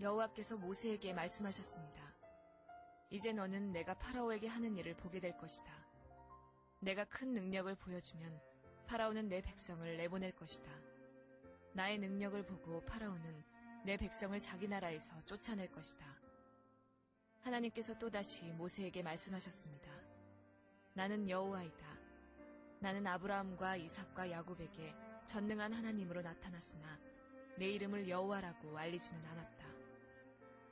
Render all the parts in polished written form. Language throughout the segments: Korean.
여호와께서 모세에게 말씀하셨습니다. 이제 너는 내가 파라오에게 하는 일을 보게 될 것이다. 내가 큰 능력을 보여주면 파라오는 내 백성을 내보낼 것이다. 나의 능력을 보고 파라오는 내 백성을 자기 나라에서 쫓아낼 것이다. 하나님께서 또다시 모세에게 말씀하셨습니다. 나는 여호와이다. 나는 아브라함과 이삭과 야곱에게 전능한 하나님으로 나타났으나 내 이름을 여호와라고 알리지는 않았다.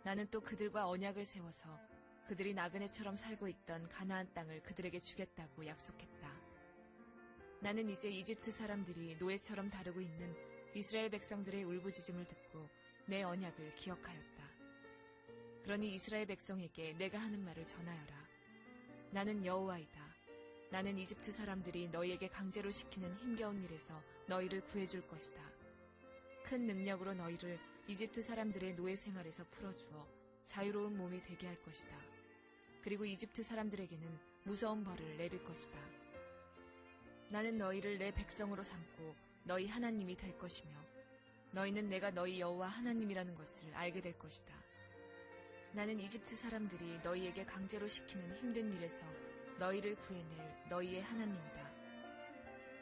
나는 또 그들과 언약을 세워서 그들이 나그네처럼 살고 있던 가나안 땅을 그들에게 주겠다고 약속했다. 나는 이제 이집트 사람들이 노예처럼 다루고 있는 이스라엘 백성들의 울부짖음을 듣고 내 언약을 기억하였다. 그러니 이스라엘 백성에게 내가 하는 말을 전하여라. 나는 여호와이다. 나는 이집트 사람들이 너희에게 강제로 시키는 힘겨운 일에서 너희를 구해줄 것이다. 큰 능력으로 너희를 이집트 사람들의 노예 생활에서 풀어주어 자유로운 몸이 되게 할 것이다. 그리고 이집트 사람들에게는 무서운 벌을 내릴 것이다. 나는 너희를 내 백성으로 삼고 너희 하나님이 될 것이며 너희는 내가 너희 여호와 하나님이라는 것을 알게 될 것이다. 나는 이집트 사람들이 너희에게 강제로 시키는 힘든 일에서 너희를 구해낼 너희의 하나님이다.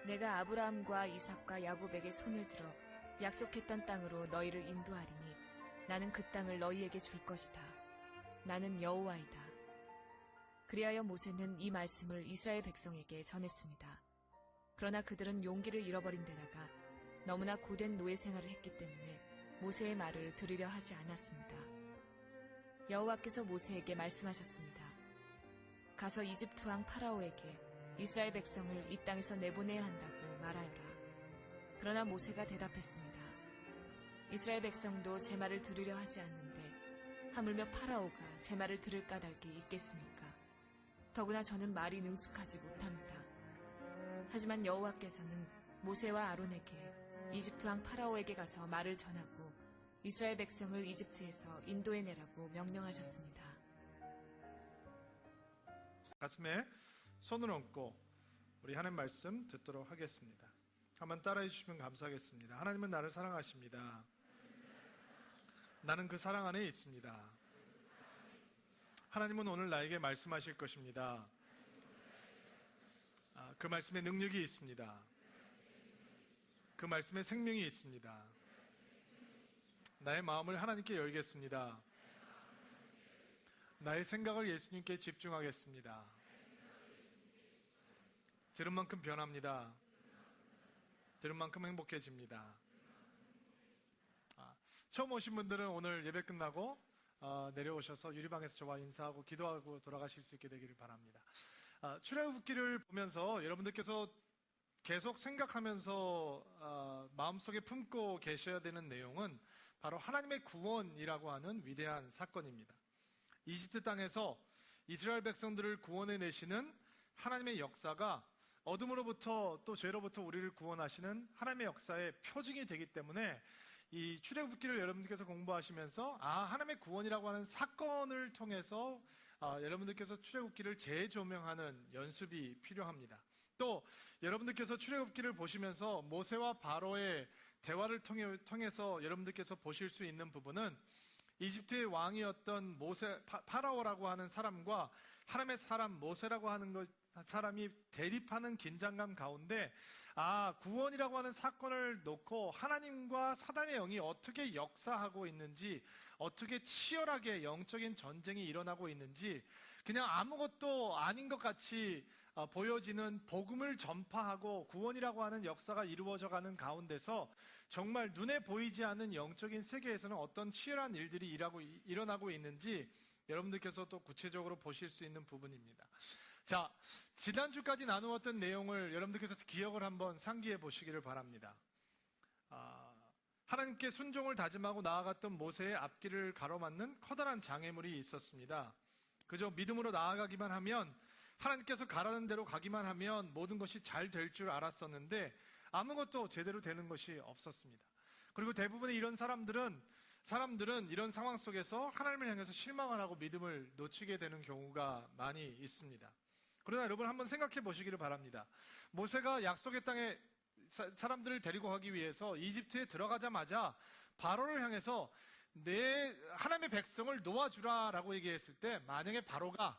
내가 아브라함과 이삭과 야곱에게 손을 들어 약속했던 땅으로 너희를 인도하리니 나는 그 땅을 너희에게 줄 것이다. 나는 여호와이다. 그리하여 모세는 이 말씀을 이스라엘 백성에게 전했습니다. 그러나 그들은 용기를 잃어버린 데다가 너무나 고된 노예 생활을 했기 때문에 모세의 말을 들으려 하지 않았습니다. 여호와께서 모세에게 말씀하셨습니다. 가서 이집트 왕 파라오에게 이스라엘 백성을 이 땅에서 내보내야 한다고 말하여라. 그러나 모세가 대답했습니다. 이스라엘 백성도 제 말을 들으려 하지 않는데 하물며 파라오가 제 말을 들을 까닭이 있겠습니까? 더구나 저는 말이 능숙하지 못합니다. 하지만 여호와께서는 모세와 아론에게 이집트 왕 파라오에게 가서 말을 전하고 이스라엘 백성을 이집트에서 인도해내라고 명령하셨습니다. 가슴에 손을 얹고 우리 하나님 말씀 듣도록 하겠습니다. 한번 따라해 주시면 감사하겠습니다. 하나님은 나를 사랑하십니다. 나는 그 사랑 안에 있습니다. 하나님은 오늘 나에게 말씀하실 것입니다. 그 말씀에 능력이 있습니다. 그 말씀에 생명이 있습니다. 나의 마음을 하나님께 열겠습니다. 나의 생각을 예수님께 집중하겠습니다. 들은 만큼 변합니다. 들은 만큼 행복해집니다. 처음 오신 분들은 오늘 예배 끝나고 내려오셔서 유리방에서 저와 인사하고 기도하고 돌아가실 수 있게 되기를 바랍니다. 출애굽기를 보면서 여러분들께서 계속 생각하면서 마음속에 품고 계셔야 되는 내용은 바로 하나님의 구원이라고 하는 위대한 사건입니다. 이집트 땅에서 이스라엘 백성들을 구원해 내시는 하나님의 역사가 어둠으로부터 또 죄로부터 우리를 구원하시는 하나님의 역사의 표징이 되기 때문에 이 출애굽기를 여러분들께서 공부하시면서 하나님의 구원이라고 하는 사건을 통해서 여러분들께서 출애굽기를 재조명하는 연습이 필요합니다. 또 여러분들께서 출애굽기를 보시면서 모세와 바로의 대화를 통해서 여러분들께서 보실 수 있는 부분은 이집트의 왕이었던 파라오라고 하는 사람과 하나님의 사람 모세라고 하는 사람이 대립하는 긴장감 가운데 구원이라고 하는 사건을 놓고 하나님과 사단의 영이 어떻게 역사하고 있는지, 어떻게 치열하게 영적인 전쟁이 일어나고 있는지 그냥 아무것도 아닌 것 같이 보여지는 복음을 전파하고 구원이라고 하는 역사가 이루어져가는 가운데서 정말 눈에 보이지 않는 영적인 세계에서는 어떤 치열한 일들이 일어나고 있는지 여러분들께서 또 구체적으로 보실 수 있는 부분입니다. 자, 지난주까지 나누었던 내용을 여러분들께서 기억을 한번 상기해 보시기를 바랍니다. 하나님께 순종을 다짐하고 나아갔던 모세의 앞길을 가로막는 커다란 장애물이 있었습니다. 그저 믿음으로 나아가기만 하면, 하나님께서 가라는 대로 가기만 하면 모든 것이 잘 될 줄 알았었는데 아무것도 제대로 되는 것이 없었습니다. 그리고 대부분의 이런 사람들은 이런 상황 속에서 하나님을 향해서 실망을 하고 믿음을 놓치게 되는 경우가 많이 있습니다. 그러나 여러분 한번 생각해 보시기를 바랍니다. 모세가 약속의 땅에 사람들을 데리고 가기 위해서 이집트에 들어가자마자 바로를 향해서 하나님의 백성을 놓아주라라고 얘기했을 때 만약에 파라오가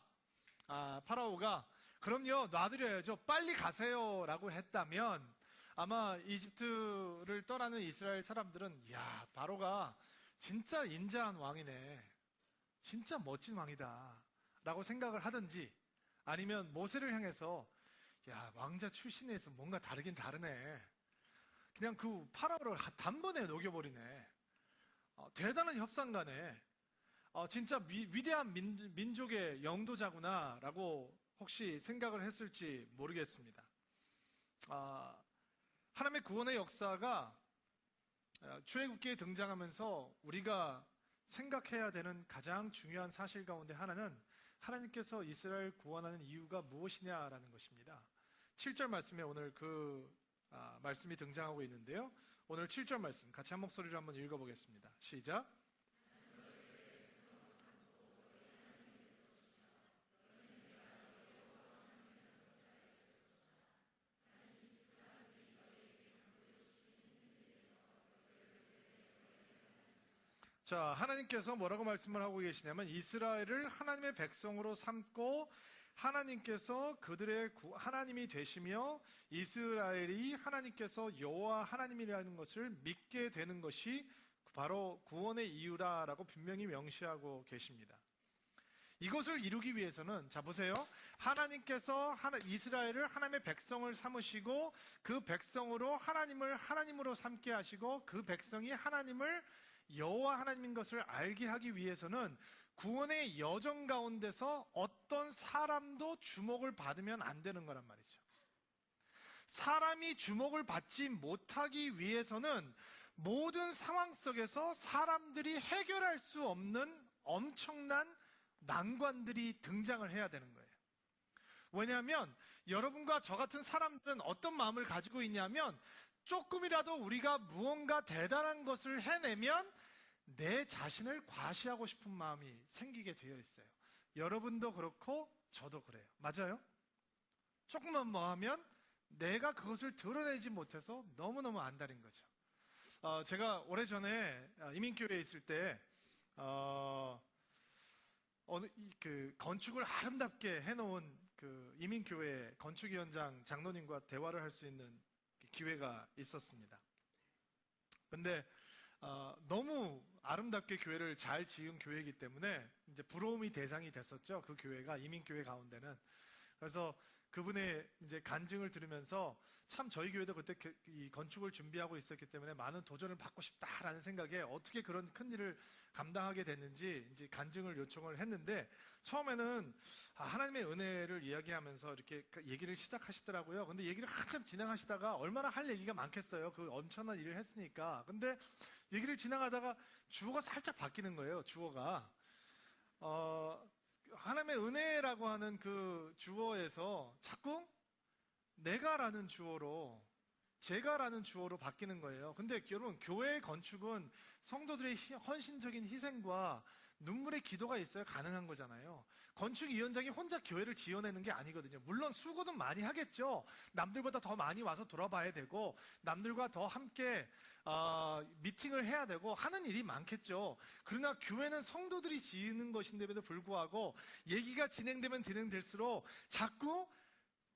그럼요, 놔드려야죠, 빨리 가세요라고 했다면 아마 이집트를 떠나는 이스라엘 사람들은 야, 바로가 진짜 인자한 왕이네, 진짜 멋진 왕이다 라고 생각을 하든지, 아니면 모세를 향해서 야, 왕자 출신에서 뭔가 다르긴 다르네, 그냥 그 파라오를 단번에 녹여버리네, 대단한 협상가네, 진짜 위대한 민족의 영도자구나 라고 혹시 생각을 했을지 모르겠습니다. 하나님의 구원의 역사가 출애굽기에 등장하면서 우리가 생각해야 되는 가장 중요한 사실 가운데 하나는 하나님께서 이스라엘 구원하는 이유가 무엇이냐라는 것입니다. 7절 말씀에 오늘 말씀이 등장하고 있는데요. 오늘 7절 말씀 같이 한 목소리로 한번 읽어보겠습니다. 시작. 자, 하나님께서 뭐라고 말씀을 하고 계시냐면 이스라엘을 하나님의 백성으로 삼고 하나님께서 그들의 하나님이 되시며 이스라엘이 하나님께서 여호와 하나님이라는 것을 믿게 되는 것이 바로 구원의 이유라라고 분명히 명시하고 계십니다. 이것을 이루기 위해서는, 자 보세요, 하나님께서 이스라엘을 하나님의 백성을 삼으시고 그 백성으로 하나님을 하나님으로 삼게 하시고 그 백성이 하나님을 여호와 하나님인 것을 알게 하기 위해서는 구원의 여정 가운데서 어떤 사람도 주목을 받으면 안 되는 거란 말이죠. 사람이 주목을 받지 못하기 위해서는 모든 상황 속에서 사람들이 해결할 수 없는 엄청난 난관들이 등장을 해야 되는 거예요. 왜냐하면 여러분과 저 같은 사람들은 어떤 마음을 가지고 있냐면, 조금이라도 우리가 무언가 대단한 것을 해내면 내 자신을 과시하고 싶은 마음이 생기게 되어 있어요. 여러분도 그렇고 저도 그래요. 맞아요? 조금만 뭐 하면 내가 그것을 드러내지 못해서 너무너무 안달인 거죠. 제가 오래전에 이민교회에 있을 때 건축을 아름답게 해놓은 그 이민교회 건축위원장 장로님과 대화를 할 수 있는 기회가 있었습니다. 근데 너무 아름답게 교회를 잘 지은 교회이기 때문에 이제 부러움이 대상이 됐었죠. 그 교회가 이민교회 가운데는. 그래서 그분의 이제 간증을 들으면서 참 저희 교회도 그때 이 건축을 준비하고 있었기 때문에 많은 도전을 받고 싶다라는 생각에 어떻게 그런 큰 일을 감당하게 됐는지 이제 간증을 요청을 했는데, 처음에는 하나님의 은혜를 이야기하면서 이렇게 얘기를 시작하시더라고요. 근데 얘기를 한참 진행하시다가 얼마나 할 얘기가 많겠어요. 그 엄청난 일을 했으니까. 근데 얘기를 진행하다가 주어가 살짝 바뀌는 거예요. 주어가 하나님의 은혜라고 하는 그 주어에서 자꾸 내가라는 주어로, 제가라는 주어로 바뀌는 거예요. 근데 여러분, 교회 건축은 성도들의 헌신적인 희생과 눈물의 기도가 있어야 가능한 거잖아요. 건축위원장이 혼자 교회를 지어내는 게 아니거든요. 물론 수고도 많이 하겠죠. 남들보다 더 많이 와서 돌아봐야 되고, 남들과 더 함께 미팅을 해야 되고 하는 일이 많겠죠. 그러나 교회는 성도들이 지은 것인데도 불구하고 얘기가 진행되면 진행될수록 자꾸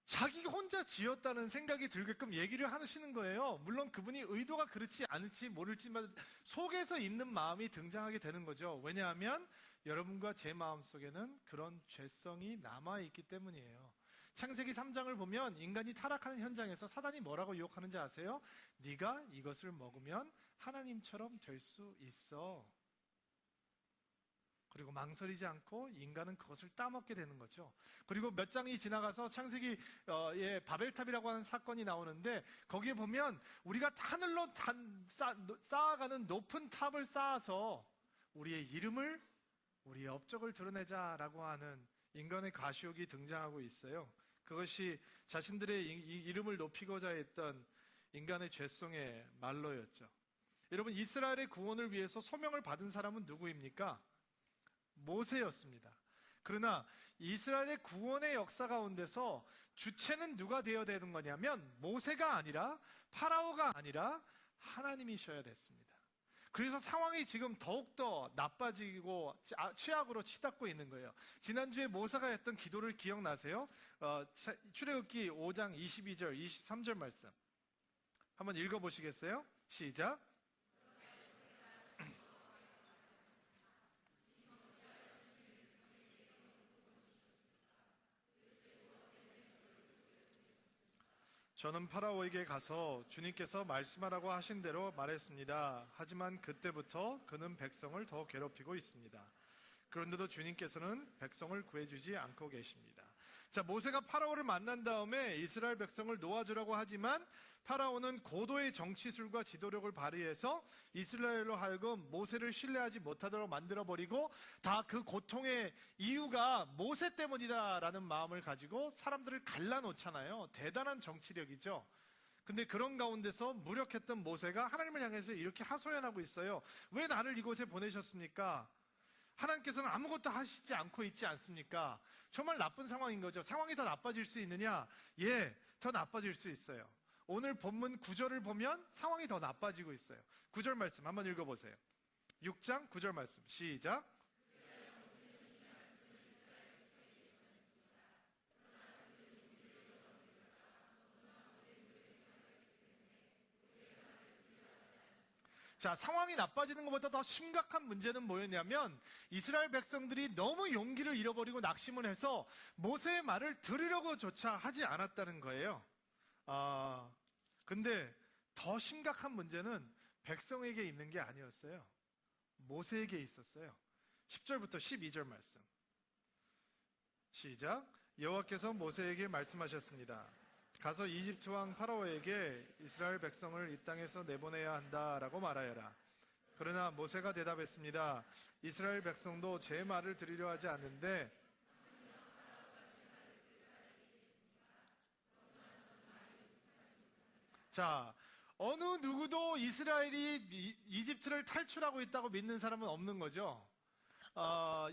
자기가 혼자 지었다는 생각이 들게끔 얘기를 하시는 거예요. 물론 그분이 의도가 그렇지 않을지 모를지만 속에서 있는 마음이 등장하게 되는 거죠. 왜냐하면 여러분과 제 마음속에는 그런 죄성이 남아있기 때문이에요. 창세기 3장을 보면 인간이 타락하는 현장에서 사단이 뭐라고 유혹하는지 아세요? 네가 이것을 먹으면 하나님처럼 될 수 있어. 그리고 망설이지 않고 인간은 그것을 따먹게 되는 거죠. 그리고 몇 장이 지나가서 창세기에 바벨탑이라고 하는 사건이 나오는데, 거기에 보면 우리가 하늘로 쌓아가는 높은 탑을 쌓아서 우리의 이름을, 우리의 업적을 드러내자라고 하는 인간의 가시욕이 등장하고 있어요. 그것이 자신들의 이름을 높이고자 했던 인간의 죄성의 말로였죠. 여러분, 이스라엘의 구원을 위해서 소명을 받은 사람은 누구입니까? 모세였습니다. 그러나 이스라엘의 구원의 역사 가운데서 주체는 누가 되어야 되는 거냐면 모세가 아니라, 파라오가 아니라 하나님이셔야 됐습니다. 그래서 상황이 지금 더욱더 나빠지고 최악으로 치닫고 있는 거예요. 지난주에 모세가 했던 기도를 기억나세요? 출애굽기 5장 22절, 23절 말씀 한번 읽어보시겠어요? 시작. 저는 파라오에게 가서 주님께서 말씀하라고 하신 대로 말했습니다. 하지만 그때부터 그는 백성을 더 괴롭히고 있습니다. 그런데도 주님께서는 백성을 구해주지 않고 계십니다. 자, 모세가 파라오를 만난 다음에 이스라엘 백성을 놓아주라고 하지만 파라오는 고도의 정치술과 지도력을 발휘해서 이스라엘로 하여금 모세를 신뢰하지 못하도록 만들어버리고 다 그 고통의 이유가 모세 때문이다라는 마음을 가지고 사람들을 갈라놓잖아요. 대단한 정치력이죠. 근데 그런 가운데서 무력했던 모세가 하나님을 향해서 이렇게 하소연하고 있어요. 왜 나를 이곳에 보내셨습니까? 하나님께서는 아무것도 하시지 않고 있지 않습니까? 정말 나쁜 상황인 거죠. 상황이 더 나빠질 수 있느냐? 예, 더 나빠질 수 있어요. 오늘 본문 9절을 보면 상황이 더 나빠지고 있어요. 9절 말씀 한번 읽어보세요. 6장 9절 말씀 시작. 자, 상황이 나빠지는 것보다 더 심각한 문제는 뭐였냐면 이스라엘 백성들이 너무 용기를 잃어버리고 낙심을 해서 모세의 말을 들으려고조차 하지 않았다는 거예요. 근데 더 심각한 문제는 백성에게 있는 게 아니었어요. 모세에게 있었어요. 10절부터 12절 말씀 시작. 여호와께서 모세에게 말씀하셨습니다. 가서 이집트 왕 파라오에게 이스라엘 백성을 이 땅에서 내보내야 한다라고 말하여라. 그러나 모세가 대답했습니다. 이스라엘 백성도 제 말을 들으려 하지 않는데 자, 어느 누구도 이스라엘이 이집트를 탈출하고 있다고 믿는 사람은 없는 거죠.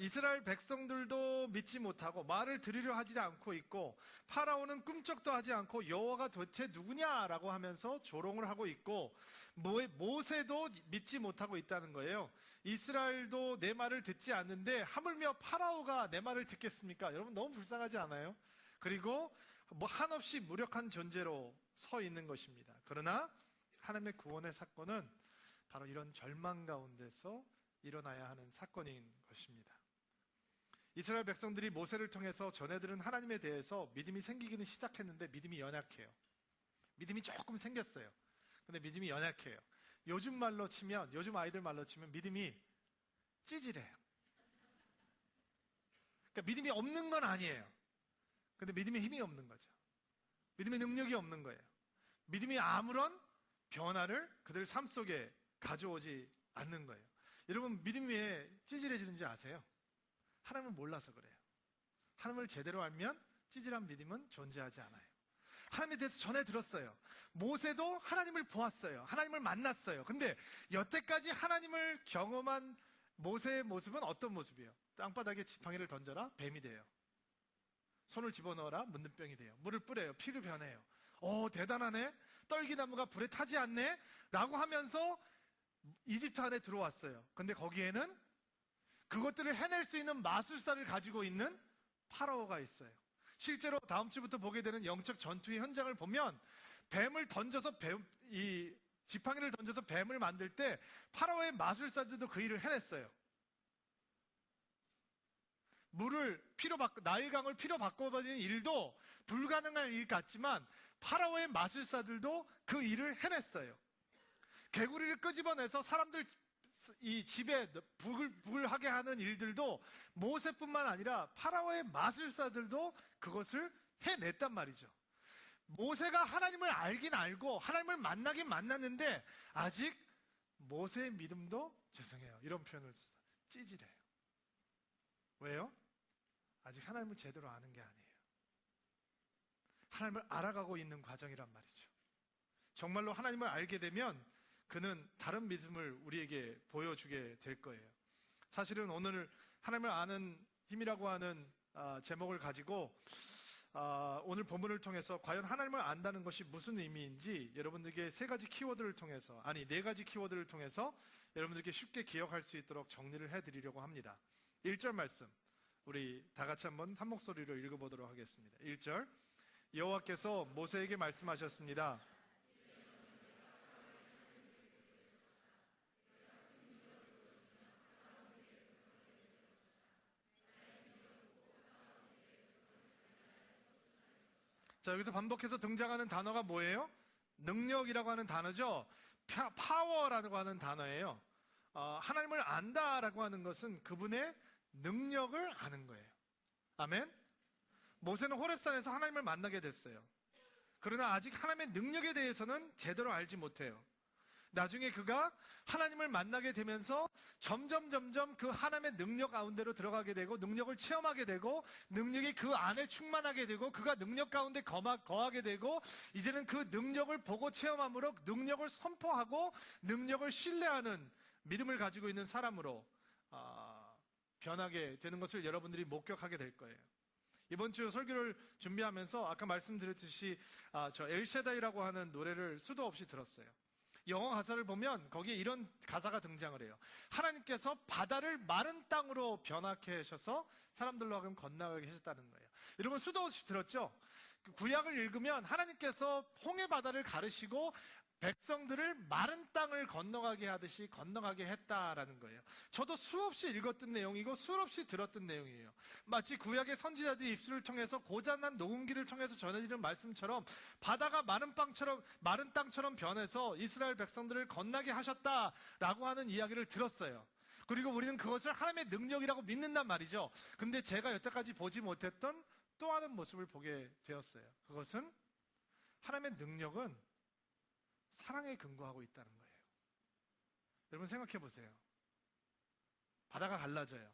이스라엘 백성들도 믿지 못하고 말을 들으려 하지 않고 있고 파라오는 꿈쩍도 하지 않고 여호와가 도대체 누구냐라고 하면서 조롱을 하고 있고 모세도 믿지 못하고 있다는 거예요. 이스라엘도 내 말을 듣지 않는데 하물며 파라오가 내 말을 듣겠습니까? 여러분 너무 불쌍하지 않아요? 그리고 한없이 무력한 존재로 서 있는 것입니다. 그러나 하나님의 구원의 사건은 바로 이런 절망 가운데서 일어나야 하는 사건인 것입니다. 이스라엘 백성들이 모세를 통해서 전해들은 하나님에 대해서 믿음이 생기기는 시작했는데 믿음이 연약해요. 믿음이 조금 생겼어요. 근데 믿음이 연약해요. 요즘 아이들 말로 치면 믿음이 찌질해요. 그러니까 믿음이 없는 건 아니에요. 근데 믿음에 힘이 없는 거죠. 믿음의 능력이 없는 거예요. 믿음이 아무런 변화를 그들 삶 속에 가져오지 않는 거예요. 여러분 믿음이 왜 찌질해지는지 아세요? 하나님을 몰라서 그래요. 하나님을 제대로 알면 찌질한 믿음은 존재하지 않아요. 하나님에 대해서 전해 들었어요. 모세도 하나님을 보았어요. 하나님을 만났어요. 근데 여태까지 하나님을 경험한 모세의 모습은 어떤 모습이에요? 땅바닥에 지팡이를 던져라 뱀이 돼요. 손을 집어넣어라 문둥병이 돼요. 물을 뿌려요. 피로 변해요. 대단하네. 떨기나무가 불에 타지 않네 라고 하면서 이집트 안에 들어왔어요. 근데 거기에는 그것들을 해낼 수 있는 마술사를 가지고 있는 파라오가 있어요. 실제로 다음 주부터 보게 되는 영적 전투의 현장을 보면 지팡이를 던져서 뱀을 만들 때 파라오의 마술사들도 그 일을 해냈어요. 나일강을 피로 바꿔버리는 일도 불가능한 일 같지만 파라오의 마술사들도 그 일을 해냈어요. 개구리를 끄집어내서 사람들 이 집에 부글부글하게 하는 일들도 모세뿐만 아니라 파라오의 마술사들도 그것을 해냈단 말이죠. 모세가 하나님을 알긴 알고 하나님을 만나긴 만났는데 아직 모세의 믿음도 죄송해요. 이런 표현을 써서 찌질해요. 왜요? 아직 하나님을 제대로 아는 게 아니에요. 하나님을 알아가고 있는 과정이란 말이죠. 정말로 하나님을 알게 되면 그는 다른 믿음을 우리에게 보여주게 될 거예요. 사실은 오늘 하나님을 아는 힘이라고 하는 제목을 가지고 오늘 본문을 통해서 과연 하나님을 안다는 것이 무슨 의미인지 여러분들에게 네 가지 키워드를 통해서 여러분들께 쉽게 기억할 수 있도록 정리를 해드리려고 합니다. 1절 말씀, 우리 다 같이 한번 한 목소리로 읽어보도록 하겠습니다. 1절, 여호와께서 모세에게 말씀하셨습니다. 자, 여기서 반복해서 등장하는 단어가 뭐예요? 능력이라고 하는 단어죠. 파워라고 하는 단어예요. 하나님을 안다라고 하는 것은 그분의 능력을 아는 거예요. 아멘? 모세는 호렙산에서 하나님을 만나게 됐어요. 그러나 아직 하나님의 능력에 대해서는 제대로 알지 못해요. 나중에 그가 하나님을 만나게 되면서 점점 그 하나님의 능력 가운데로 들어가게 되고 능력을 체험하게 되고 능력이 그 안에 충만하게 되고 그가 능력 가운데 거하게 되고 이제는 그 능력을 보고 체험함으로 능력을 선포하고 능력을 신뢰하는 믿음을 가지고 있는 사람으로 변하게 되는 것을 여러분들이 목격하게 될 거예요. 이번 주 설교를 준비하면서 아까 말씀드렸듯이 저 엘샤다이라고 하는 노래를 수도 없이 들었어요. 영어 가사를 보면 거기에 이런 가사가 등장을 해요. 하나님께서 바다를 마른 땅으로 변하게 하셔서 사람들로 하여금 건너가게 하셨다는 거예요. 여러분 수도 없이 들었죠? 구약을 읽으면 하나님께서 홍해 바다를 가르시고 백성들을 마른 땅을 건너가게 하듯이 건너가게 했다라는 거예요. 저도 수없이 읽었던 내용이고 수없이 들었던 내용이에요. 마치 구약의 선지자들의 입술을 통해서 고잔한 녹음기를 통해서 전해지는 말씀처럼 바다가 마른 땅처럼 변해서 이스라엘 백성들을 건너게 하셨다라고 하는 이야기를 들었어요. 그리고 우리는 그것을 하나님의 능력이라고 믿는단 말이죠. 근데 제가 여태까지 보지 못했던 또 하는 모습을 보게 되었어요. 그것은 하나님의 능력은 사랑에 근거하고 있다는 거예요. 여러분 생각해 보세요. 바다가 갈라져요.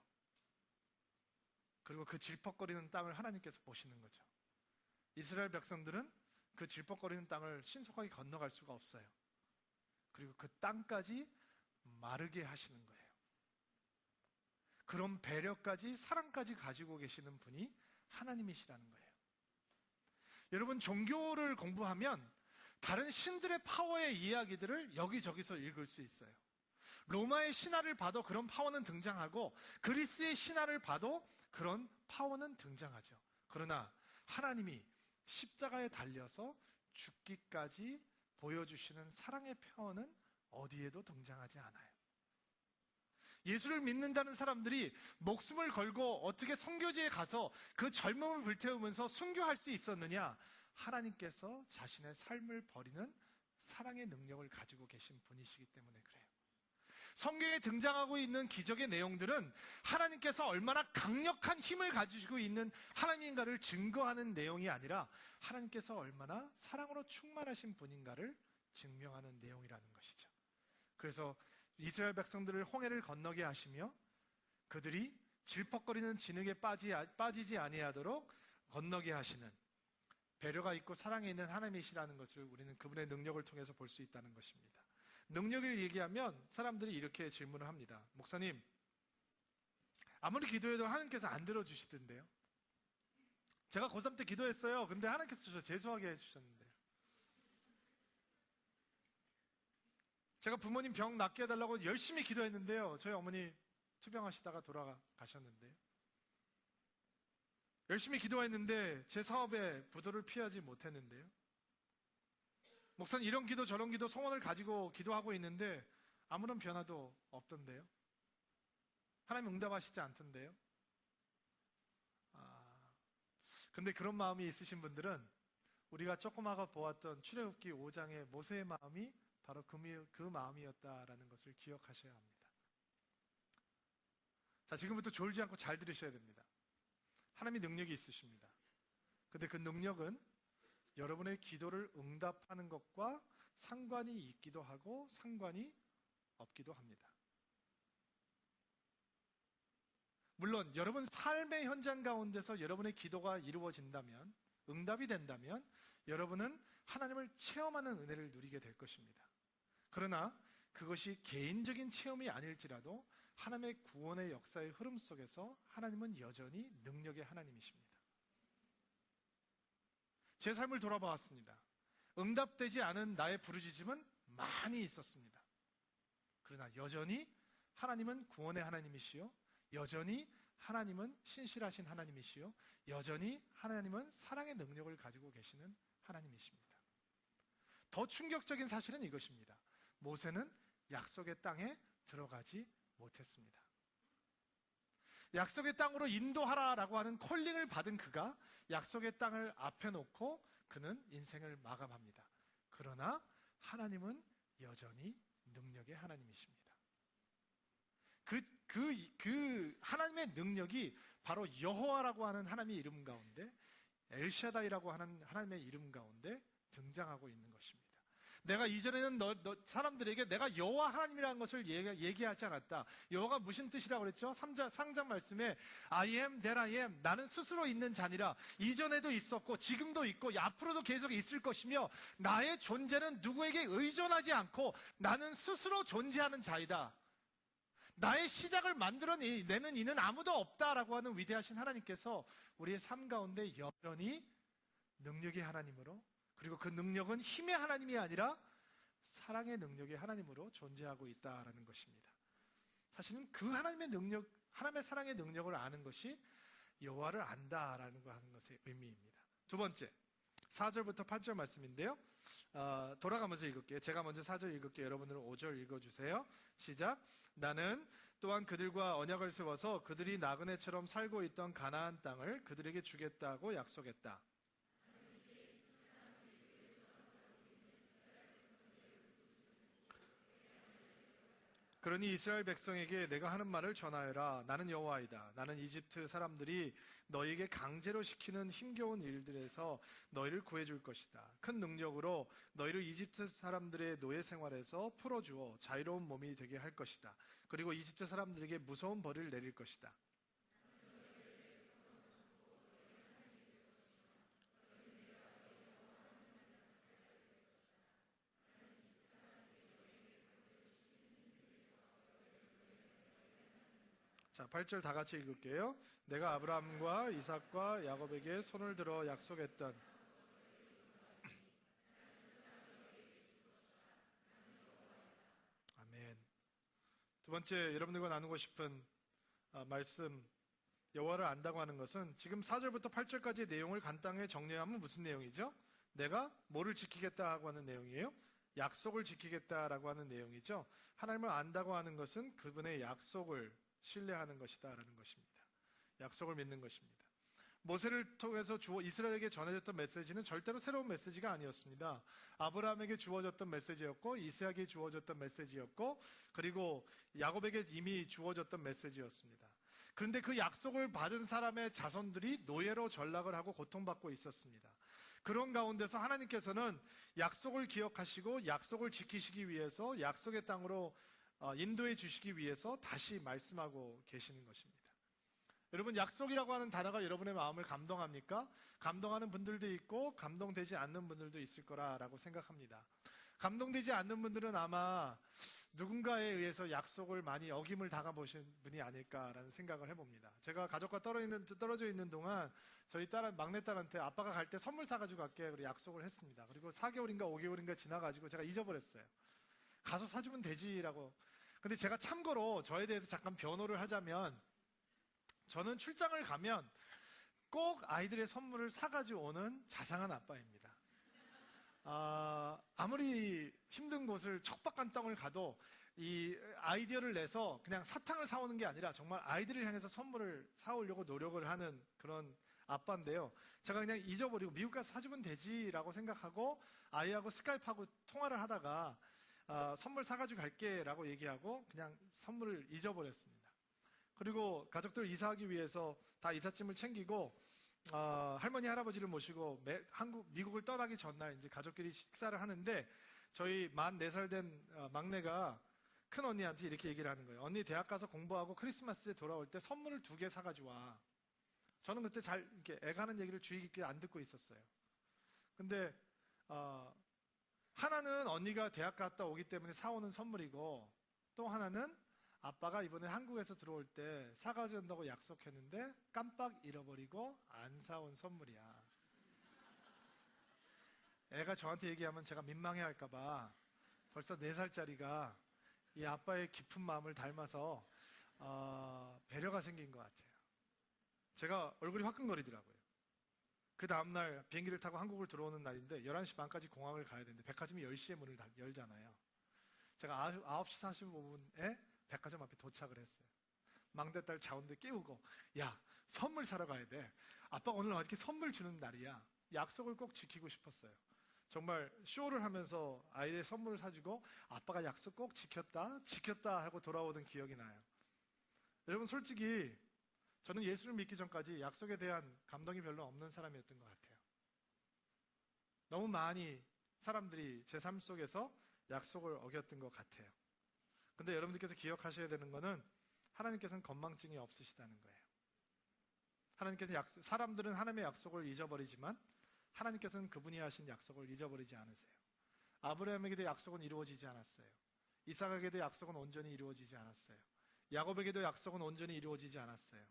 그리고 그 질퍽거리는 땅을 하나님께서 보시는 거죠. 이스라엘 백성들은 그 질퍽거리는 땅을 신속하게 건너갈 수가 없어요. 그리고 그 땅까지 마르게 하시는 거예요. 그런 배려까지 사랑까지 가지고 계시는 분이 하나님이시라는 거예요. 여러분 종교를 공부하면 다른 신들의 파워의 이야기들을 여기저기서 읽을 수 있어요. 로마의 신화를 봐도 그런 파워는 등장하고 그리스의 신화를 봐도 그런 파워는 등장하죠. 그러나 하나님이 십자가에 달려서 죽기까지 보여주시는 사랑의 표현은 어디에도 등장하지 않아요. 예수를 믿는다는 사람들이 목숨을 걸고 어떻게 선교지에 가서 그 젊음을 불태우면서 순교할 수 있었느냐? 하나님께서 자신의 삶을 버리는 사랑의 능력을 가지고 계신 분이시기 때문에 그래요. 성경에 등장하고 있는 기적의 내용들은 하나님께서 얼마나 강력한 힘을 가지고 있는 하나님인가를 증거하는 내용이 아니라 하나님께서 얼마나 사랑으로 충만하신 분인가를 증명하는 내용이라는 것이죠. 그래서 이스라엘 백성들을 홍해를 건너게 하시며 그들이 질퍽거리는 진흙에 빠지지 아니하도록 건너게 하시는 배려가 있고 사랑에 있는 하나님이시라는 것을 우리는 그분의 능력을 통해서 볼 수 있다는 것입니다. 능력을 얘기하면 사람들이 이렇게 질문을 합니다. 목사님, 아무리 기도해도 하나님께서 안 들어주시던데요. 제가 고3 때 기도했어요. 근데 하나님께서 저 재수하게 해주셨는데요. 제가 부모님 병 낫게 해달라고 열심히 기도했는데요. 저희 어머니 투병하시다가 돌아가셨는데요. 열심히 기도했는데 제 사업에 부도를 피하지 못했는데요. 목사님 이런 기도 저런 기도 소원을 가지고 기도하고 있는데 아무런 변화도 없던데요. 하나님 응답하시지 않던데요. 근데 그런 마음이 있으신 분들은 우리가 조금 아까 보았던 출애굽기 5장의 모세의 마음이 바로 그 마음이었다라는 것을 기억하셔야 합니다. 자, 지금부터 졸지 않고 잘 들으셔야 됩니다. 하나님의 능력이 있으십니다. 근데 그 능력은 여러분의 기도를 응답하는 것과 상관이 있기도 하고 상관이 없기도 합니다. 물론 여러분 삶의 현장 가운데서 여러분의 기도가 이루어진다면, 응답이 된다면 여러분은 하나님을 체험하는 은혜를 누리게 될 것입니다. 그러나 그것이 개인적인 체험이 아닐지라도 하나님의 구원의 역사의 흐름 속에서 하나님은 여전히 능력의 하나님이십니다. 제 삶을 돌아보았습니다. 응답되지 않은 나의 부르짖음은 많이 있었습니다. 그러나 여전히 하나님은 구원의 하나님이시요, 여전히 하나님은 신실하신 하나님이시요, 여전히 하나님은 사랑의 능력을 가지고 계시는 하나님이십니다. 더 충격적인 사실은 이것입니다. 모세는 약속의 땅에 들어가지 못했습니다. 약속의 땅으로 인도하라라고 하는 콜링을 받은 그가 약속의 땅을 앞에 놓고 그는 인생을 마감합니다. 그러나 하나님은 여전히 능력의 하나님이십니다. 그 하나님의 능력이 바로 여호와라고 하는 하나님의 이름 가운데, 엘샤다이라고 하는 하나님의 이름 가운데 등장하고 있는 것입니다. 내가 이전에는 사람들에게 내가 여호와 하나님이라는 것을 얘기하지 않았다. 여호와가 무슨 뜻이라고 그랬죠? 상장 말씀에 I am that I am, 나는 스스로 있는 자니라. 이전에도 있었고 지금도 있고 앞으로도 계속 있을 것이며 나의 존재는 누구에게 의존하지 않고 나는 스스로 존재하는 자이다. 나의 시작을 만들어내는 이는 아무도 없다라고 하는 위대하신 하나님께서 우리의 삶 가운데 여전히 능력의 하나님으로, 그리고 그 능력은 힘의 하나님이 아니라 사랑의 능력의 하나님으로 존재하고 있다라는 것입니다. 사실은 그 하나님의 능력, 하나님의 사랑의 능력을 아는 것이 여호와를 안다라는 것의 의미입니다. 두 번째, 4절부터 8절 말씀인데요. 돌아가면서 읽을게요. 제가 먼저 4절 읽을게요. 여러분들은 5절 읽어주세요. 시작. 나는 또한 그들과 언약을 세워서 그들이 나그네처럼 살고 있던 가나안 땅을 그들에게 주겠다고 약속했다. 그러니 이스라엘 백성에게 내가 하는 말을 전하여라. 나는 여호와이다. 나는 이집트 사람들이 너희에게 강제로 시키는 힘겨운 일들에서 너희를 구해줄 것이다. 큰 능력으로 너희를 이집트 사람들의 노예 생활에서 풀어주어 자유로운 몸이 되게 할 것이다. 그리고 이집트 사람들에게 무서운 벌을 내릴 것이다. 자, 8절 다 같이 읽을게요. 내가 아브라함과 이삭과 야곱에게 손을 들어 약속했던 아멘. 두 번째, 여러분들과 나누고 싶은 말씀, 여호와를 안다고 하는 것은 지금 4절부터 8절까지의 내용을 간단하게 정리하면 무슨 내용이죠? 내가 뭐를 지키겠다고 하는 내용이에요? 약속을 지키겠다라고 하는 내용이죠. 하나님을 안다고 하는 것은 그분의 약속을 신뢰하는 것이다라는 것입니다. 약속을 믿는 것입니다. 모세를 통해서 이스라엘에게 전해졌던 메시지는 절대로 새로운 메시지가 아니었습니다. 아브라함에게 주어졌던 메시지였고, 이삭에게 주어졌던 메시지였고, 그리고 야곱에게 이미 주어졌던 메시지였습니다. 그런데 그 약속을 받은 사람의 자손들이 노예로 전락을 하고 고통받고 있었습니다. 그런 가운데서 하나님께서는 약속을 기억하시고 약속을 지키시기 위해서 약속의 땅으로 인도해 주시기 위해서 다시 말씀하고 계시는 것입니다. 여러분, 약속이라고 하는 단어가 여러분의 마음을 감동합니까? 감동하는 분들도 있고 감동되지 않는 분들도 있을 거라고 생각합니다. 감동되지 않는 분들은 아마 누군가에 의해서 약속을 많이 어김을 당해보신 분이 아닐까라는 생각을 해봅니다. 제가 가족과 떨어져 있는 동안 저희 막내딸한테 아빠가 갈 때 선물 사가지고 갈게 그리고 약속을 했습니다. 그리고 4개월인가 5개월인가 지나가지고 제가 잊어버렸어요. 가서 사주면 되지라고. 근데 제가 참고로 저에 대해서 잠깐 변호를 하자면, 저는 출장을 가면 꼭 아이들의 선물을 사가지고 오는 자상한 아빠입니다. 아무리 힘든 곳을 척박한 땅을 가도 이 아이디어를 내서 그냥 사탕을 사오는 게 아니라 정말 아이들을 향해서 선물을 사오려고 노력을 하는 그런 아빠인데요. 제가 그냥 잊어버리고 미국 가서 사주면 되지라고 생각하고 아이하고 스카이프하고 통화를 하다가 선물 사가지고 갈게 라고 얘기하고 그냥 선물을 잊어버렸습니다. 그리고 가족들 이사하기 위해서 다 이삿짐을 챙기고 할머니 할아버지를 모시고 미국을 떠나기 전날 이제 가족끼리 식사를 하는데, 저희 만 4살 된 막내가 큰 언니한테 이렇게 얘기를 하는 거예요. 언니 대학 가서 공부하고 크리스마스에 돌아올 때 선물을 2개 사가지고 와. 저는 그때 잘 이렇게 애가 하는 얘기를 주의 깊게 안 듣고 있었어요. 근데 하나는 언니가 대학 갔다 오기 때문에 사오는 선물이고, 또 하나는 아빠가 이번에 한국에서 들어올 때 사가준다고 약속했는데 깜빡 잃어버리고 안 사온 선물이야. 애가 저한테 얘기하면 제가 민망해 할까봐 벌써 4살짜리가 이 아빠의 깊은 마음을 닮아서 배려가 생긴 것 같아요. 제가 얼굴이 화끈거리더라고요. 그 다음날 비행기를 타고 한국을 들어오는 날인데 11시 반까지 공항을 가야 되는데 백화점이 10시에 문을 열잖아요. 제가 9시 45분에 백화점 앞에 도착을 했어요. 막내딸 자운데 깨우고, 야, 선물 사러 가야 돼. 아빠가 오늘 이렇게 선물 주는 날이야. 약속을 꼭 지키고 싶었어요. 정말 쇼를 하면서 아이의 선물을 사주고 아빠가 약속 꼭 지켰다 하고 돌아오던 기억이 나요. 여러분, 솔직히 저는 예수를 믿기 전까지 약속에 대한 감동이 별로 없는 사람이었던 것 같아요. 너무 많이 사람들이 제 삶 속에서 약속을 어겼던 것 같아요. 근데 여러분들께서 기억하셔야 되는 거는 하나님께서는 건망증이 없으시다는 거예요. 사람들은 하나님의 약속을 잊어버리지만 하나님께서는 그분이 하신 약속을 잊어버리지 않으세요. 아브라함에게도 약속은 이루어지지 않았어요. 이삭에게도 약속은 온전히 이루어지지 않았어요. 야곱에게도 약속은 온전히 이루어지지 않았어요.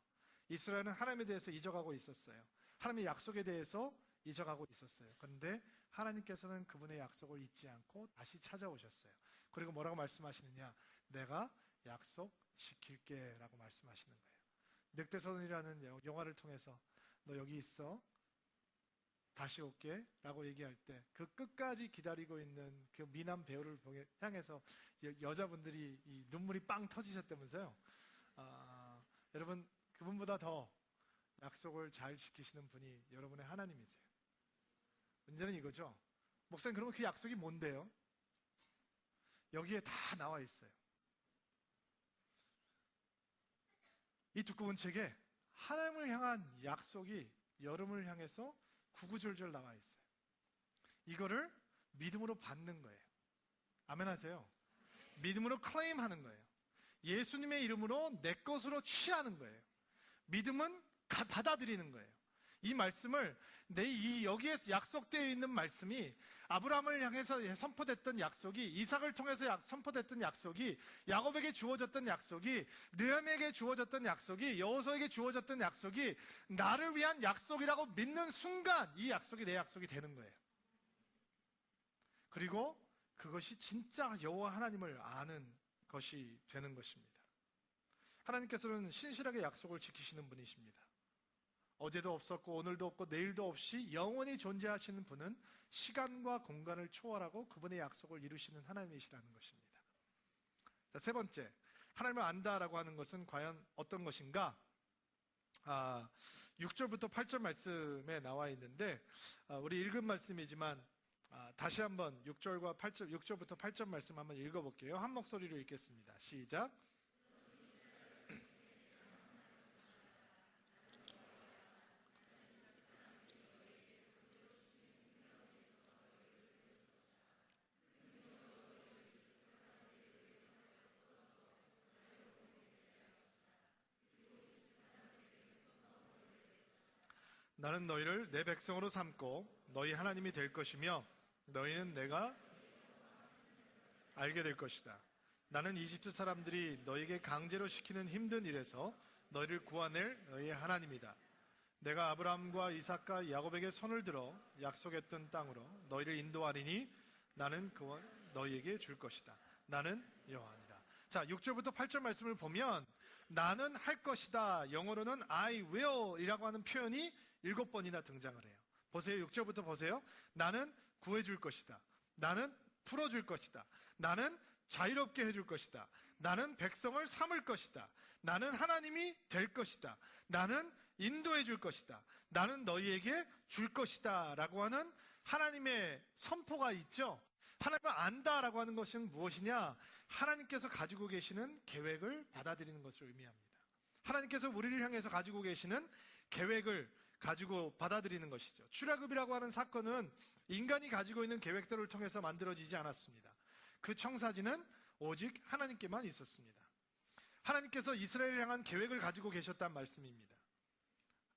이스라엘은 하나님에 대해서 잊어가고 있었어요. 하나님의 약속에 대해서 잊어가고 있었어요. 그런데 하나님께서는 그분의 약속을 잊지 않고 다시 찾아오셨어요. 그리고 뭐라고 말씀하시느냐? 내가 약속 지킬게 라고 말씀하시는 거예요. 늑대소년이라는 영화를 통해서 너 여기 있어, 다시 올게 라고 얘기할 때 그 끝까지 기다리고 있는 그 미남 배우를 향해서 여자분들이 이 눈물이 빵 터지셨다면서요. 여러분, 그분보다 더 약속을 잘 지키시는 분이 여러분의 하나님이세요. 문제는 이거죠. 목사님, 그러면 그 약속이 뭔데요? 여기에 다 나와 있어요. 이 두꺼운 책에 하나님을 향한 약속이 여러분을 향해서 구구절절 나와 있어요. 이거를 믿음으로 받는 거예요. 아멘 하세요. 믿음으로 클레임하는 거예요. 예수님의 이름으로 내 것으로 취하는 거예요. 믿음은 받아들이는 거예요. 이 말씀을 여기에 약속되어 있는 말씀이 아브라함을 향해서 선포됐던 약속이, 이삭을 통해서 선포됐던 약속이, 야곱에게 주어졌던 약속이, 느헤미야에게 주어졌던 약속이, 여호수아에게 주어졌던 약속이 나를 위한 약속이라고 믿는 순간 이 약속이 내 약속이 되는 거예요. 그리고 그것이 진짜 여호와 하나님을 아는 것이 되는 것입니다. 하나님께서는 신실하게 약속을 지키시는 분이십니다. 어제도 없었고 오늘도 없고 내일도 없이 영원히 존재하시는 분은 시간과 공간을 초월하고 그분의 약속을 이루시는 하나님이시라는 것입니다. 자, 세 번째, 하나님을 안다라고 하는 것은 과연 어떤 것인가? 6절부터 8절 말씀에 나와 있는데 우리 읽은 말씀이지만 다시 한번 6절부터 8절 말씀 한번 읽어볼게요. 한 목소리로 읽겠습니다. 시작. 나는 너희를 내 백성으로 삼고 너희 하나님이 될 것이며 너희는 내가 알게 될 것이다. 나는 이집트 사람들이 너희에게 강제로 시키는 힘든 일에서 너희를 구하낼 너희의 하나님이다. 내가 아브라함과 이삭과 야곱에게 손을 들어 약속했던 땅으로 너희를 인도하리니 나는 그와 너희에게 줄 것이다. 나는 여호와니라. 자, 6절부터 8절 말씀을 보면 나는 할 것이다, 영어로는 I will 이라고 하는 표현이 7번이나 등장을 해요. 보세요. 6절부터 보세요. 나는 구해줄 것이다. 나는 풀어줄 것이다. 나는 자유롭게 해줄 것이다. 나는 백성을 삼을 것이다. 나는 하나님이 될 것이다. 나는 인도해 줄 것이다. 나는 너희에게 줄 것이다 라고 하는 하나님의 선포가 있죠. 하나님을 안다라고 하는 것은 무엇이냐? 하나님께서 가지고 계시는 계획을 받아들이는 것을 의미합니다. 하나님께서 우리를 향해서 가지고 계시는 계획을 가지고 받아들이는 것이죠. 출애굽이라고 하는 사건은 인간이 가지고 있는 계획들을 통해서 만들어지지 않았습니다. 그 청사진은 오직 하나님께만 있었습니다. 하나님께서 이스라엘을 향한 계획을 가지고 계셨단 말씀입니다.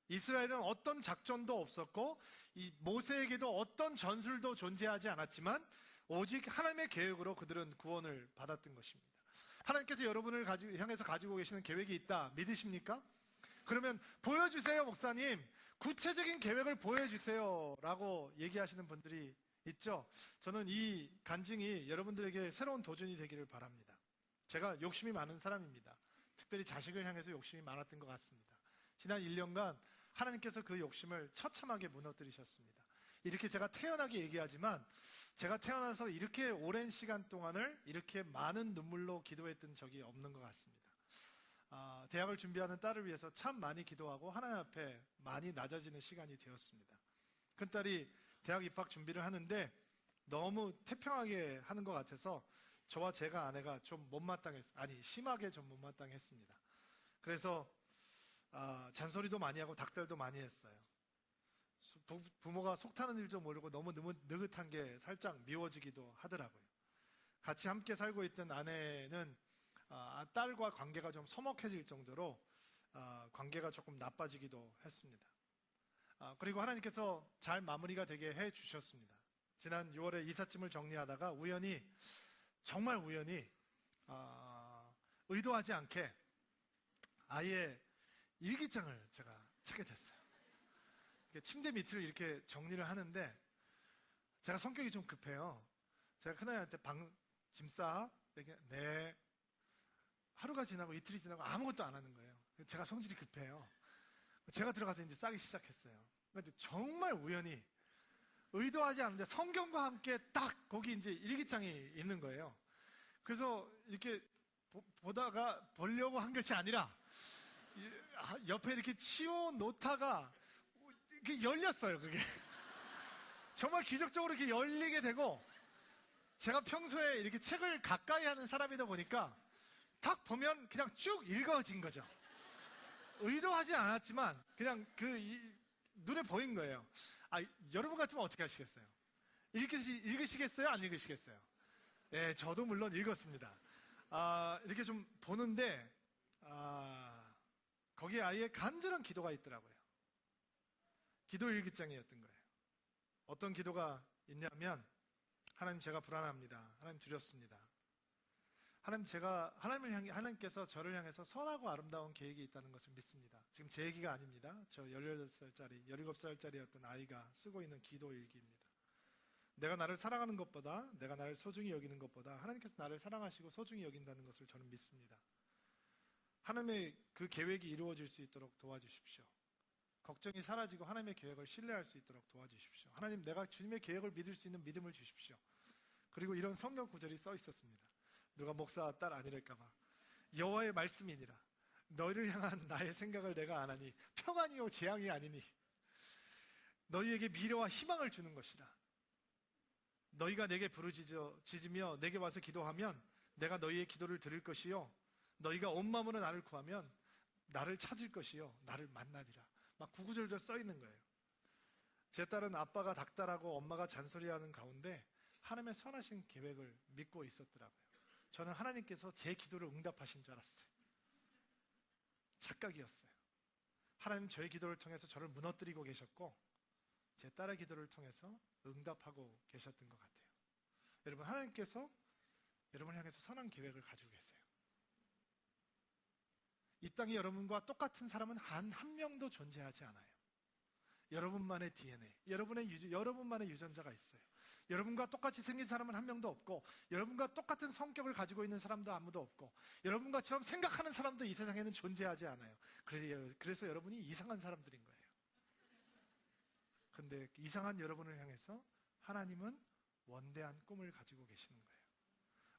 이스라엘은 어떤 작전도 없었고 이 모세에게도 어떤 전술도 존재하지 않았지만 오직 하나님의 계획으로 그들은 구원을 받았던 것입니다. 하나님께서 여러분을 향해서 가지고 계시는 계획이 있다 믿으십니까? 그러면 보여주세요, 목사님. 구체적인 계획을 보여주세요 라고 얘기하시는 분들이 있죠. 저는 이 간증이 여러분들에게 새로운 도전이 되기를 바랍니다. 제가 욕심이 많은 사람입니다. 특별히 자식을 향해서 욕심이 많았던 것 같습니다. 지난 1년간 하나님께서 그 욕심을 처참하게 무너뜨리셨습니다. 이렇게 제가 태연하게 얘기하지만 제가 태어나서 이렇게 오랜 시간 동안을 이렇게 많은 눈물로 기도했던 적이 없는 것 같습니다. 대학을 준비하는 딸을 위해서 참 많이 기도하고 하나님 앞에 많이 낮아지는 시간이 되었습니다. 큰딸이 대학 입학 준비를 하는데 너무 태평하게 하는 것 같아서 저와 제가 아내가 좀 심하게 좀 못마땅했습니다. 그래서 잔소리도 많이 하고 닥달도 많이 했어요. 부모가 속 타는 일도 모르고 너무 느긋한 게 살짝 미워지기도 하더라고요. 같이 함께 살고 있던 아내는 딸과 관계가 좀 서먹해질 정도로 관계가 조금 나빠지기도 했습니다. 그리고 하나님께서 잘 마무리가 되게 해주셨습니다. 지난 6월에 이삿짐을 정리하다가 정말 우연히 의도하지 않게 아예 일기장을 제가 찾게 됐어요. 침대 밑을 이렇게 정리를 하는데 제가 성격이 좀 급해요. 제가 큰아이한테 짐 싸? 이렇게 네. 하루가 지나고 이틀이 지나고 아무것도 안 하는 거예요. 제가 성질이 급해요. 제가 들어가서 이제 싸기 시작했어요. 근데 정말 우연히 의도하지 않은데 성경과 함께 딱 거기 이제 일기장이 있는 거예요. 그래서 이렇게 보려고 한 것이 아니라 옆에 이렇게 치워 놓다가 이렇게 열렸어요, 그게. 정말 기적적으로 이렇게 열리게 되고, 제가 평소에 이렇게 책을 가까이 하는 사람이다 보니까, 딱 보면 그냥 쭉 읽어진 거죠. 의도하지 않았지만, 그냥 눈에 보인 거예요. 여러분 같으면 어떻게 하시겠어요? 읽으시겠어요? 안 읽으시겠어요? 네, 저도 물론 읽었습니다. 이렇게 좀 보는데, 거기에 아예 간절한 기도가 있더라고요. 기도 일기장이었던 거예요. 어떤 기도가 있냐면, 하나님 제가 불안합니다. 하나님 두렵습니다. 하나님께서 저를 향해서 선하고 아름다운 계획이 있다는 것을 믿습니다. 지금 제 얘기가 아닙니다. 저 18살짜리, 17살짜리 어떤 아이가 쓰고 있는 기도 일기입니다. 내가 나를 사랑하는 것보다, 내가 나를 소중히 여기는 것보다 하나님께서 나를 사랑하시고 소중히 여긴다는 것을 저는 믿습니다. 하나님의 그 계획이 이루어질 수 있도록 도와주십시오. 걱정이 사라지고 하나님의 계획을 신뢰할 수 있도록 도와주십시오. 하나님, 내가 주님의 계획을 믿을 수 있는 믿음을 주십시오. 그리고 이런 성경 구절이 써 있었습니다. 누가 목사 딸 아니랄까봐. 여호와의 말씀이니라. 너희를 향한 나의 생각을 내가 아나니 평안이요 재앙이 아니니 너희에게 미래와 희망을 주는 것이라. 너희가 내게 부르짖으며 내게 와서 기도하면 내가 너희의 기도를 들을 것이요 너희가 온 마음으로 나를 구하면 나를 찾을 것이요 나를 만나리라. 막 구구절절 써 있는 거예요. 제 딸은 아빠가 닥달하고 엄마가 잔소리하는 가운데 하나님의 선하신 계획을 믿고 있었더라고요. 저는 하나님께서 제 기도를 응답하신 줄 알았어요. 착각이었어요. 하나님 저의 기도를 통해서 저를 무너뜨리고 계셨고 제 딸의 기도를 통해서 응답하고 계셨던 것 같아요. 여러분, 하나님께서 여러분을 향해서 선한 계획을 가지고 계세요. 이 땅에 여러분과 똑같은 사람은 한 명도 존재하지 않아요. 여러분만의 DNA, 여러분만의 유전자가 있어요. 여러분과 똑같이 생긴 사람은 한 명도 없고, 여러분과 똑같은 성격을 가지고 있는 사람도 아무도 없고, 여러분과처럼 생각하는 사람도 이 세상에는 존재하지 않아요. 그래서 여러분이 이상한 사람들인 거예요. 근데 이상한 여러분을 향해서 하나님은 원대한 꿈을 가지고 계시는 거예요.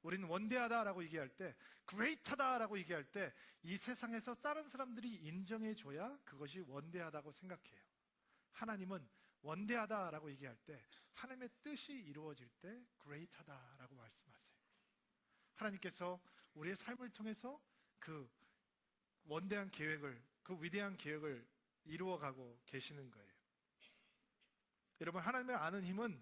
우리는 원대하다라고 얘기할 때, 그레이트하다라고 얘기할 때 이 세상에서 다른 사람들이 인정해줘야 그것이 원대하다고 생각해요. 하나님은 원대하다라고 얘기할 때 하나님의 뜻이 이루어질 때 그레이트하다라고 말씀하세요. 하나님께서 우리의 삶을 통해서 그 원대한 계획을, 그 위대한 계획을 이루어가고 계시는 거예요. 여러분, 하나님을 아는 힘은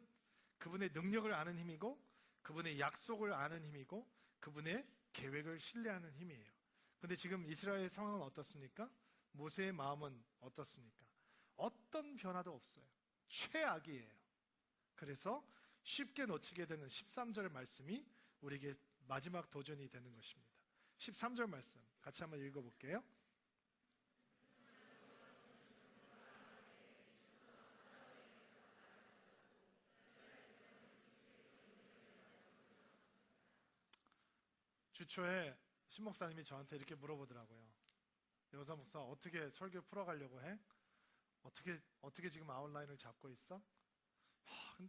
그분의 능력을 아는 힘이고, 그분의 약속을 아는 힘이고, 그분의 계획을 신뢰하는 힘이에요. 근데 지금 이스라엘의 상황은 어떻습니까? 모세의 마음은 어떻습니까? 어떤 변화도 없어요. 최악이에요. 그래서 쉽게 놓치게 되는 13절 말씀이 우리에게 마지막 도전이 되는 것입니다. 13절 말씀 같이 한번 읽어볼게요. 주초에 신 목사님이 저한테 이렇게 물어보더라고요. 여호사 목사, 어떻게 설교 풀어가려고 해? 어떻게 지금 아웃라인을 잡고 있어?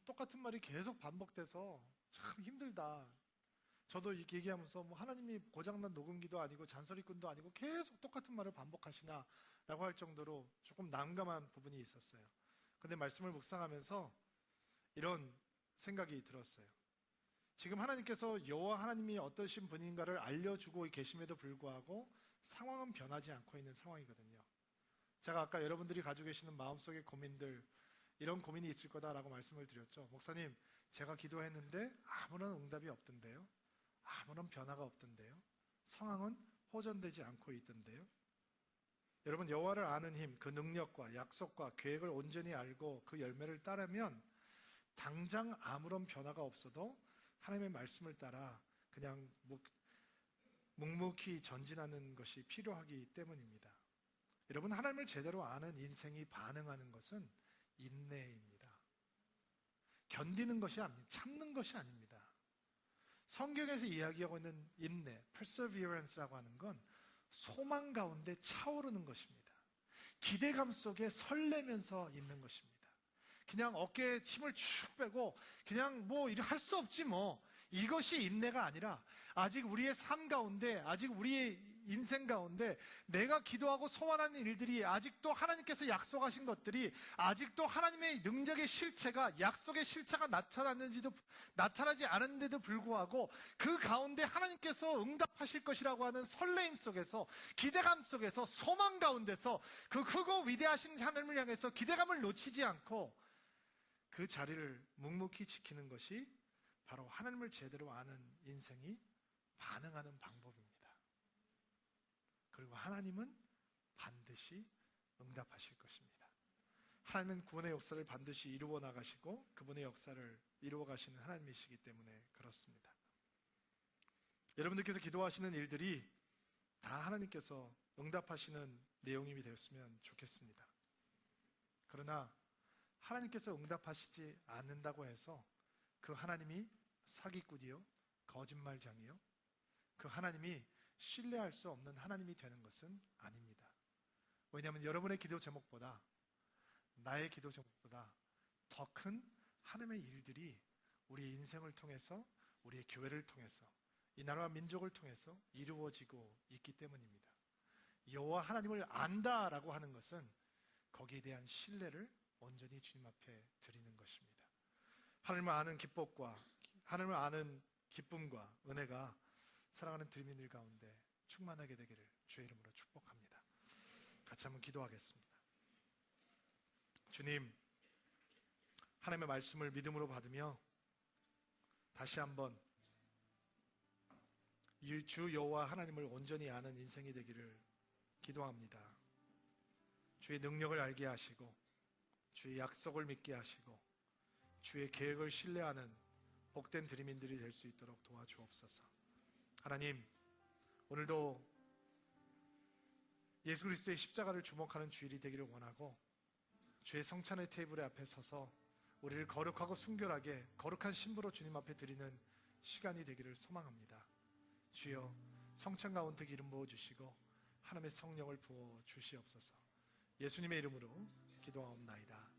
똑같은 말이 계속 반복돼서 참 힘들다. 저도 이렇게 얘기하면서 뭐 하나님이 고장난 녹음기도 아니고 잔소리꾼도 아니고 계속 똑같은 말을 반복하시나 라고 할 정도로 조금 난감한 부분이 있었어요. 근데 말씀을 묵상하면서 이런 생각이 들었어요. 지금 하나님께서 여호와 하나님이 어떠신 분인가를 알려주고 계심에도 불구하고 상황은 변하지 않고 있는 상황이거든요. 제가 아까 여러분들이 가지고 계시는 마음속의 고민들, 이런 고민이 있을 거다라고 말씀을 드렸죠. 목사님, 제가 기도했는데 아무런 응답이 없던데요. 아무런 변화가 없던데요. 상황은 호전되지 않고 있던데요. 여러분, 여호와를 아는 힘, 그 능력과 약속과 계획을 온전히 알고 그 열매를 따르면 당장 아무런 변화가 없어도 하나님의 말씀을 따라 그냥 묵묵히 전진하는 것이 필요하기 때문입니다. 여러분, 하나님을 제대로 아는 인생이 반응하는 것은 인내입니다. 견디는 것이 아닙니다. 참는 것이 아닙니다. 성경에서 이야기하고 있는 인내, perseverance라고 하는 건 소망 가운데 차오르는 것입니다. 기대감 속에 설레면서 있는 것입니다. 그냥 어깨에 힘을 축 빼고 그냥 뭐 이렇게 할 수 없지 뭐, 이것이 인내가 아니라 아직 우리의 삶 가운데, 아직 우리의 인생 가운데 내가 기도하고 소원하는 일들이, 아직도 하나님께서 약속하신 것들이, 아직도 하나님의 능력의 실체가, 약속의 실체가 나타나지 않은데도 불구하고 그 가운데 하나님께서 응답하실 것이라고 하는 설레임 속에서, 기대감 속에서, 소망 가운데서 그 크고 위대하신 하나님을 향해서 기대감을 놓치지 않고 그 자리를 묵묵히 지키는 것이 바로 하나님을 제대로 아는 인생이 반응하는 방법입니다. 그리고 하나님은 반드시 응답하실 것입니다. 하나님은 구원의 역사를 반드시 이루어 나가시고 그분의 역사를 이루어 가시는 하나님이시기 때문에 그렇습니다. 여러분들께서 기도하시는 일들이 다 하나님께서 응답하시는 내용이 되었으면 좋겠습니다. 그러나 하나님께서 응답하시지 않는다고 해서 그 하나님이 사기꾼이요, 거짓말장이요, 그 하나님이 신뢰할 수 없는 하나님이 되는 것은 아닙니다. 왜냐하면 여러분의 기도 제목보다, 나의 기도 제목보다 더 큰 하나님의 일들이 우리의 인생을 통해서, 우리의 교회를 통해서, 이 나라와 민족을 통해서 이루어지고 있기 때문입니다. 여호와 하나님을 안다라고 하는 것은 거기에 대한 신뢰를 온전히 주님 앞에 드리는 것입니다. 하나님을 아는 기쁨과, 하나님을 아는 기쁨과 은혜가 사랑하는 드림인들 가운데 충만하게 되기를 주의 이름으로 축복합니다. 같이 한번 기도하겠습니다. 주님, 하나님의 말씀을 믿음으로 받으며 다시 한번 주 여호와 하나님을 온전히 아는 인생이 되기를 기도합니다. 주의 능력을 알게 하시고 주의 약속을 믿게 하시고 주의 계획을 신뢰하는 복된 드림인들이 될 수 있도록 도와주옵소서. 하나님, 오늘도 예수 그리스도의 십자가를 주목하는 주일이 되기를 원하고 주의 성찬의 테이블 앞에 서서 우리를 거룩하고 순결하게 거룩한 신부로 주님 앞에 드리는 시간이 되기를 소망합니다. 주여, 성찬 가운데 기름 부어주시고 하나님의 성령을 부어 주시옵소서. 예수님의 이름으로 기도하옵나이다.